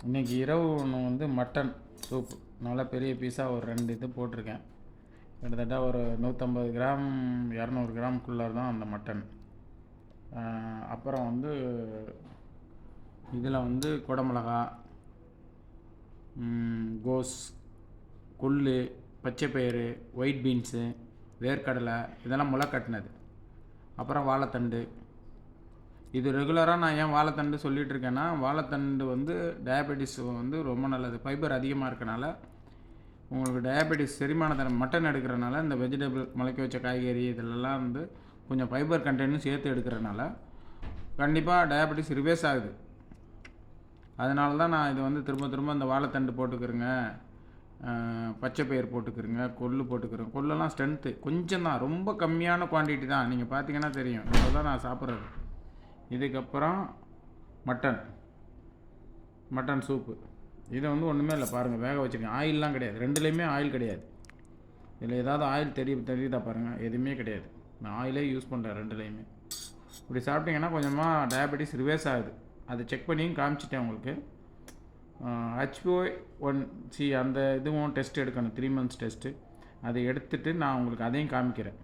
இன்றைக்கி இரவு ஒன்று வந்து மட்டன் சூப் நல்லா பெரிய பீஸாக ஒரு 2 இது போட்டிருக்கேன். கிட்டத்தட்ட ஒரு 150 கிராம் 200 கிராம்குள்ளே தான் அந்த மட்டன். அப்புறம் வந்து இதில் வந்து குடமிளகா, கோஸ், கொள்ளு, பச்சைப்பயிறு, ஒயிட் பீன்ஸு, வேர்க்கடலை இதெல்லாம் முளைக்கட்டினது. அப்புறம் வாழைத்தண்டு. இது ரெகுலராக நான் ஏன் வாழைத்தண்டு சொல்லிகிட்டு இருக்கேன்னா, வாழைத்தண்டு வந்து டயபெட்டிஸ் வந்து ரொம்ப நல்லது. ஃபைபர் அதிகமாக இருக்கனால உங்களுக்கு டயபெட்டிஸ் செரிமானத்தை மட்டன் எடுக்கிறனால இந்த வெஜிடபிள் முளைக்க வச்ச காய்கறி இதிலெல்லாம் வந்து கொஞ்சம் ஃபைபர் கண்டென்ட்டும் சேர்த்து எடுக்கிறனால கண்டிப்பாக டயபெட்டிஸ் ரிவர்ஸ் ஆகுது. அதனால தான் நான் இது வந்து திரும்ப திரும்ப இந்த வாழைத்தண்டு போட்டுக்கிறேங்க, பச்சைப்பயிர் போட்டுக்கிறேங்க, கொள்ளு போட்டுக்கிறேன். கொள்ளெல்லாம் ஸ்ட்ரென்த்து கொஞ்சம் தான், ரொம்ப கம்மியான குவான்டிட்டி தான். நீங்கள் பார்த்தீங்கன்னா தெரியும், இவ்வளோ தான் நான் சாப்பிட்றது. இதுக்கப்புறம் மட்டன் சூப்பு. இதை வந்து ஒன்றுமே இல்லை பாருங்கள், வேக வச்சுருக்கேன். ஆயிலெலாம் கிடையாது, ரெண்டுலேயுமே ஆயில் கிடையாது. இதில் ஏதாவது ஆயில் தெரியுதா பாருங்கள், எதுவுமே கிடையாது. நான் ஆயிலே யூஸ் பண்ணுறேன் ரெண்டுலேயுமே. இப்படி சாப்பிட்டிங்கன்னா கொஞ்சமாக டயபெட்டிஸ் ரிவர்ஸ் ஆகுது. அதை செக் பண்ணியும் காமிச்சிட்டேன் உங்களுக்கு. HbA1c அந்த இதுவும் டெஸ்ட் எடுக்கணும், 3 months டெஸ்ட்டு. அதை எடுத்துகிட்டு நான் உங்களுக்கு அதையும் காமிக்கிறேன்.